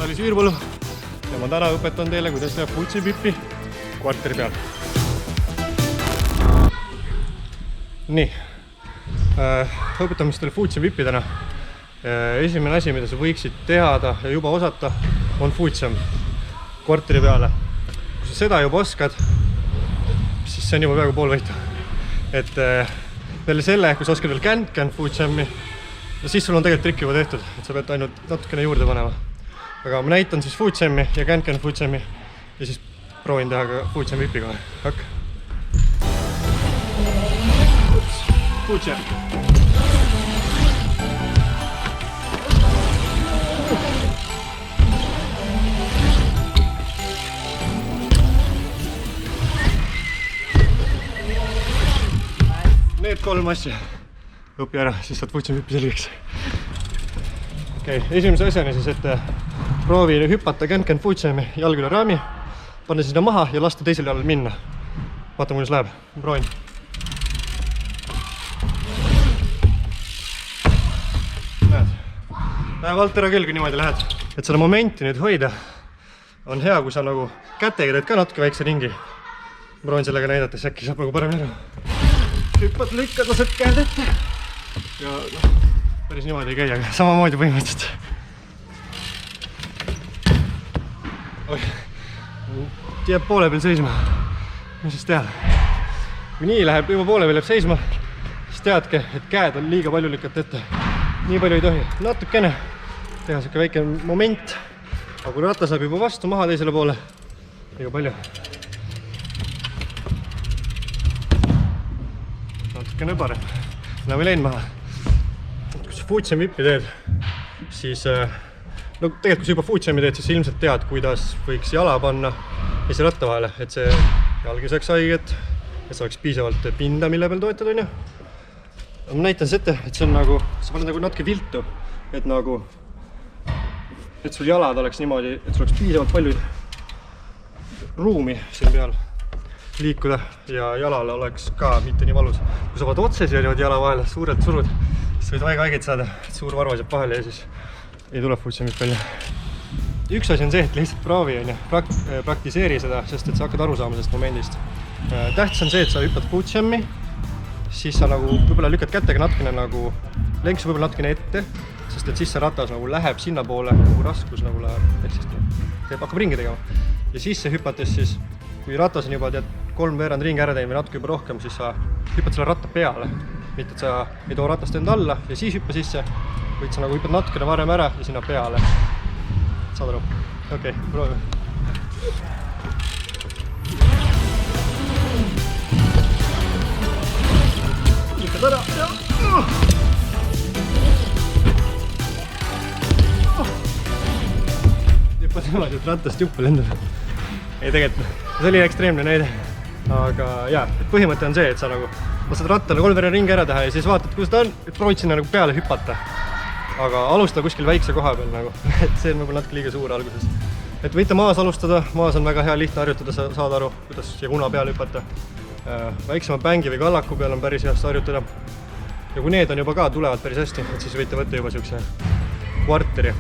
Alice Viirpalu ja ma täna õpetan teile, kuidas teha futsipippi kvarteri peal. Nii, õpetame teile futsipippi täna. Esimene asi, mida sa võiksid teada ja juba osata, on futsam kvarteri peale. Kui sa seda juba oskad, siis see on juba peaaegu pool võitu. Et peale selle, kui sa oskad veel can futsami, ja siis sul on tegelikult trikk juba tehtud, et sa pead ainult natukene juurde panema. Aga ma näitan siis futsami ja can futsami ja siis proovin teha ka futsam vipi kohe. Hakk. Futsam. Need 3 asja õpi ära, siis saad futsam vipi selgeks. Okei, esimese asjana siis, et proovi hüpata can futsami jalg üle raami, panna sinna maha ja lasta teisel jalal minna. Vaatame, kuidas läheb. Ma proovin. Näed, läheb alt ära küll, kui niimoodi lähed. Et seda momenti nüüd hoida on hea, kui sa nagu kätega teed ka natuke väikse ringi. Ma proovin sellega näidata, siis äkki saab nagu paremini ära. Hüppad, lükkad, lased käed ette. Ja päris niimoodi ei käi, aga samamoodi põhimõtteliselt. Jääb poole peal seisma. Mis siis teha? Kui nii läheb, juba poole peal jääb seisma, siis teadke, et käed on liiga palju lükata ette. Nii palju ei tohi. Natukene teha siuke väike moment. Aga kui ratas läheb juba vastu maha teisele poole, liiga palju. Natukene parem. Läheme lein maha. Kui sa futsam vippi teed, siis no tegelikult kui sa juba futsami teed, siis ilmselt tead, kuidas võiks jala panna ja see ratta vahele, et see jalg ei saaks haiget, et see oleks piisavalt pinda, mille peal toetad, on ju. Ma näitan siis ette, et see on nagu, sa paned nagu natuke viltu, et nagu, et sul jalad oleks niimoodi, et sul oleks piisavalt palju ruumi siin peal liikuda ja jalal oleks ka mitte nii valus. Kui sa vaad otse siia jala vahele, suurelt surud, siis võid väga haiget saada, et suur varvas jääb vahele ja siis ei tule futsamist välja. Üks asi on see, et lihtsalt proovi ja praktiseeri seda, sest et sa hakkad aru saama sellest momendist. Tähtis on see, et sa hüppad futsami, siis sa nagu võib-olla lükkad kätega natukene nagu lenksu võib-olla natukene ette, sest et siis see ratas nagu läheb sinna poole, kuhu raskus nagu läheb, ehk siis hakkab ringi tegema. Ja siis see hüpates siis, kui ratas on juba 3/4 ringi ära teinud või natuke juba rohkem, siis sa hüppad selle ratta peale. Mitte, et sa ei too ratast enda alla ja siis hüppa sisse, võid sa nagu hüppad natukene varem ära ja sinna peale. Saad aru? Okei, proovime. Hüppad ära ja... Hüppad niimoodi, et rattast juppa lendab. Ei, tegelikult, see oli ekstreemne näide. Aga jaa, põhimõte on see, et sa nagu lased rattale 3/4 ringi ära teha ja siis vaatad, kus ta on, et proovid sinna nagu peale hüpata. Aga alusta kuskil väikse koha peal nagu, et see on võib-olla natuke liiga suur alguses. Et võite maas alustada, maas on väga hea lihtne harjutada, saad aru, kuidas ja kuna peale hüpata. Väiksema bängi või kallaku peal on päris heast harjutada. Ja kui need on juba ka tulevad päris hästi, et siis võite võtta juba siukse kvarteri,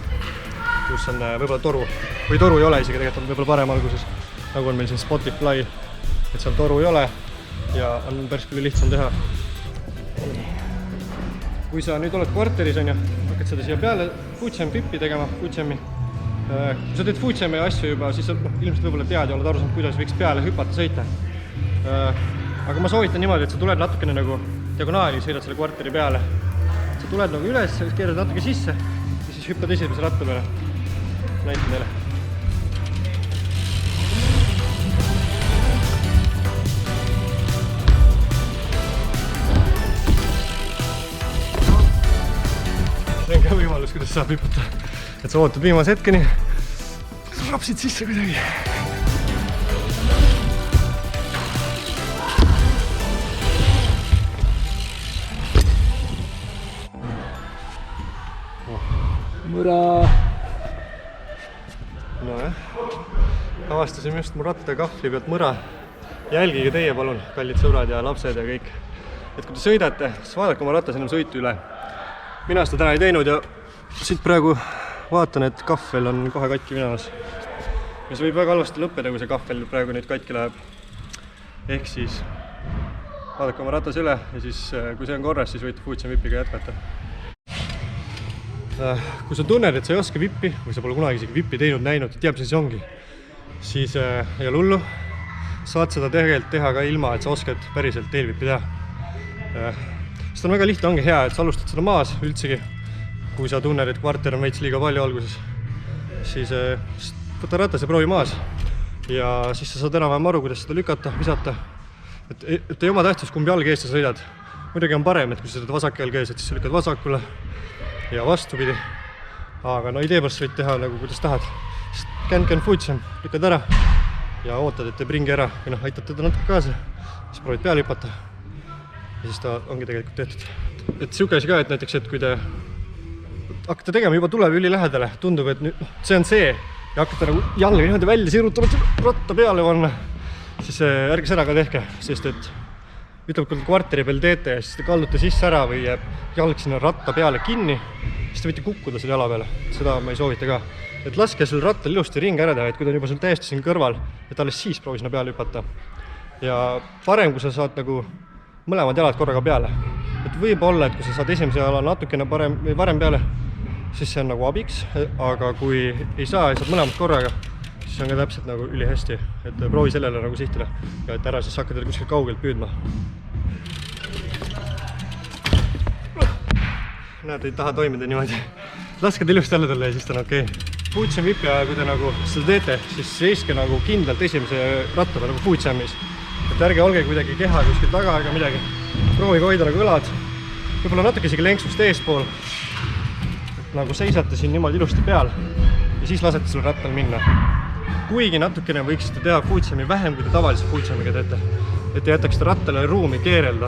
kus on võib-olla toru. Või toru ei ole isegi, tegelikult on võib-olla parem alguses. Nagu on meil siin Spotify, et seal toru ei ole ja on päris palju lihtsam teha. Kui sa nüüd oled kvarteris, on ju, hakkad seda siia peale futsam pippi tegema, futsami. Kui sa teed futsami asju juba, siis sa ilmselt võib-olla tead ja oled aru saanud, kuidas võiks peale hüpata, sõita. Aga ma soovitan niimoodi, et sa tuled natukene nagu diagonaali, sõidad selle kvarteri peale. Sa tuled nagu üles, keerad natuke sisse ja siis hüppad esimese ratta peale. Näitan teile. See on ka võimalus, kuidas saab hüpata. Et sa ootad viimase hetkeni, rapsid sisse kuidagi. Mõra! No jah, avastasime just mu rattakahvli pealt mõra. Jälgige teie palun, kallid sõbrad ja lapsed ja kõik. Et kui te sõidate, siis vaadake oma ratas enam sõitu üle. Mina seda täna ei teinud ja siit praegu vaatan, et kahvel on kohe katki minemas. Ja see võib väga halvasti lõppeda, kui see kahvel praegu nüüd katki läheb. Ehk siis vaadake oma ratas üle ja siis kui see on korras, siis võite Foodsham vipiga jätkata. Kui sa tunned, et sa ei oska vippi või sa pole kunagi isegi vippi teinud, näinud, et teab, mis see ongi, siis ei ole hullu. Saad seda tegelikult teha ka ilma, et sa oskad päriselt eelvippi teha. Sest on väga lihtne, ongi hea, et sa alustad seda maas üldsegi. Kui sa tunned, et kvarter on veits liiga palju alguses, siis võta ratas ja proovi maas. Ja siis sa saad enam-vähem aru, kuidas seda lükata, visata. Et ei oma tähtsust, kumbi jalg ees sa sõidad. Muidugi on parem, et kui sa sõidad vasak jalg ees, et siis sa lükkad vasakule ja vastupidi. Aga no idee pärast võid teha nagu kuidas tahad. Can Foodsham, lükkad ära ja ootad, et teeb ringi ära või aitad teda natuke kaasa. Siis proovid peale hüpata ja siis ta ongi tegelikult tehtud. Et siuke asi ka, et näiteks, et kui te hakkate tegema, juba tuleb üli lähedale, tundub, et nüüd, see on see ja hakkate nagu jalga niimoodi välja sirutama, ratta peale panna, siis ärge seda ka tehke, sest et ütleb, kui kvarteri peal teete ja siis te kaldute sisse ära või jääb jalg sinna ratta peale kinni, siis te võite kukkuda selle jala peale. Seda ma ei soovita ka. Et laske sul rattal ilusti ringi ära teha, et kui ta on juba sul täiesti siin kõrval, et alles siis proovi sinna peale hüpata. Ja parem, kui sa saad nagu mõlemad jalad korraga peale. Et võib olla, et kui sa saad esimese jala natukene varem peale, siis see on nagu abiks, aga kui ei saa ja saad mõlemad korraga, siis on ka täpselt nagu ülihästi, et proovi sellele nagu sihtida ja et ära siis hakkad kuskil kaugelt püüdma. Näed, ei taha toimida niimoodi. Laske ta ilusti alla tulla ja siis ta on okei. Foodsham vipi ajal, kui te nagu seda teete, siis seiske nagu kindlalt esimese ratta peal nagu Foodshamis. Et ärge olge kuidagi keha kuskil taga ega midagi. Proovige hoida nagu õlad. Võib-olla natuke isegi lenksust eespool. Nagu seisate siin niimoodi ilusti peal ja siis lasete sul rattal minna. Kuigi natukene võiksite teha Foodshami vähem, kui te tavalise Foodshamiga teete. Et te jätaksite rattale ruumi keerelda,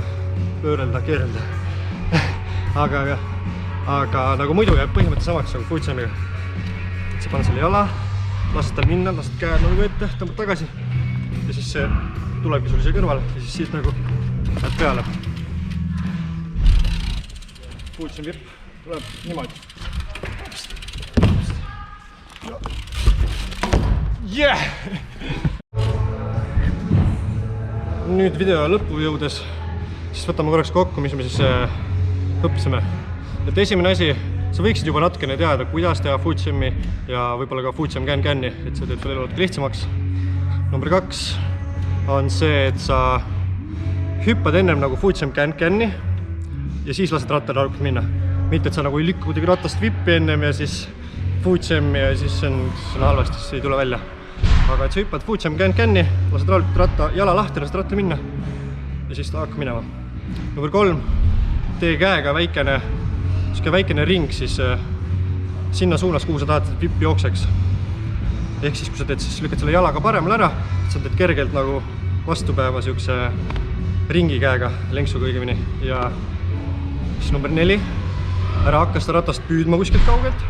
pöörelda, keerelda. aga nagu muidu jääb põhimõtteliselt samaks nagu Foodshamiga. Et sa paned selle jala, lased tal minna, lased käed nagu ette, tõmbad tagasi ja siis see tulebki sul siia kõrvale ja siis siit nagu läheb peale. Foodsham vipp tuleb niimoodi. Yeah! Nüüd video lõppu jõudes, siis võtame korraks kokku, mis me siis õppisime. Et esimene asi, sa võiksid juba natukene teada, kuidas teha Foodshami ja võib-olla ka Foodsham Can-Can'i, et see teeb sul elu natuke lihtsamaks. Number 2 on see, et sa hüppad ennem nagu Foodsham Can-Can'i ja siis lased rattal arvukalt minna. Mitte, et sa nagu ei lükku kuidagi rattast vippi ennem ja siis Foodsham ja siis on halvasti, siis ei tule välja. Aga et sa hüppad Foodsham Can-Can'i, lased ratta jala lahti, lased ratta minna ja siis ta hakkab minema. Number 3, tee käega väikene ring siis sinna suunas, kuhu sa tahad, et vipp jookseks. Ehk siis, kui sa teed, siis lükkad selle jalaga paremale ära, sa teed kergelt nagu vastupäeva siukse ringi käega, lenksuga õigemini. Ja siis number 4, ära hakka seda ratast püüdma kuskilt kaugelt.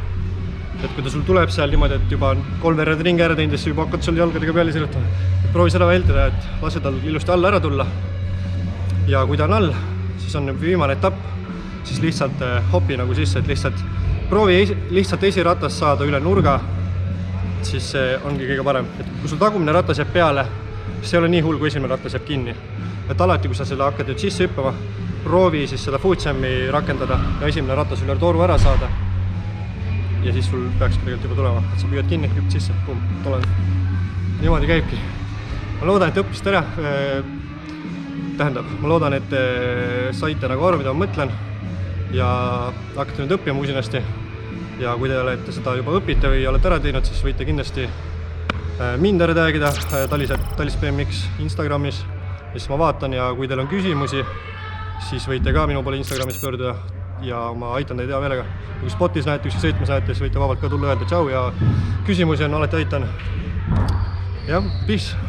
Et kui ta sul tuleb seal niimoodi, et juba 3 veerand ringi ära teinud, siis juba hakkad sul jalgadega peale sirutama. Proovi seda vältida, et lase tal ilusti alla ära tulla. Ja kui ta on all, siis on viimane etapp, siis lihtsalt hopi nagu sisse, et lihtsalt proovi lihtsalt esiratas saada üle nurga, siis see ongi kõige parem. Et kui sul tagumine ratas jääb peale, siis ei ole nii hull, kui esimene ratas jääb kinni. Et alati, kui sa selle hakkad nüüd sisse hüppama, proovi siis seda Foodshami rakendada ja esimene ratas üle toru ära saada. Ja siis sul peaks tegelikult juba tulema, et sa püüad kinni, hüppad sisse, pum, tuleb. Niimoodi käibki. Ma loodan, et õppisite ära. Ma loodan, et saite nagu aru, mida ma mõtlen ja hakkate nüüd õppima usinasti. Ja kui te olete seda juba õpite või olete ära teinud, siis võite kindlasti mind ära tagida TalisBMX Instagramis. Ja siis ma vaatan ja kui teil on küsimusi, siis võite ka minu poole Instagramis pöörduda ja ma aitan teid hea meelega. Kui spotis näete, kui sõitmas näete, siis võite vabalt ka tulla öelda tšau ja küsimusi on alati aitan. Jah, peace!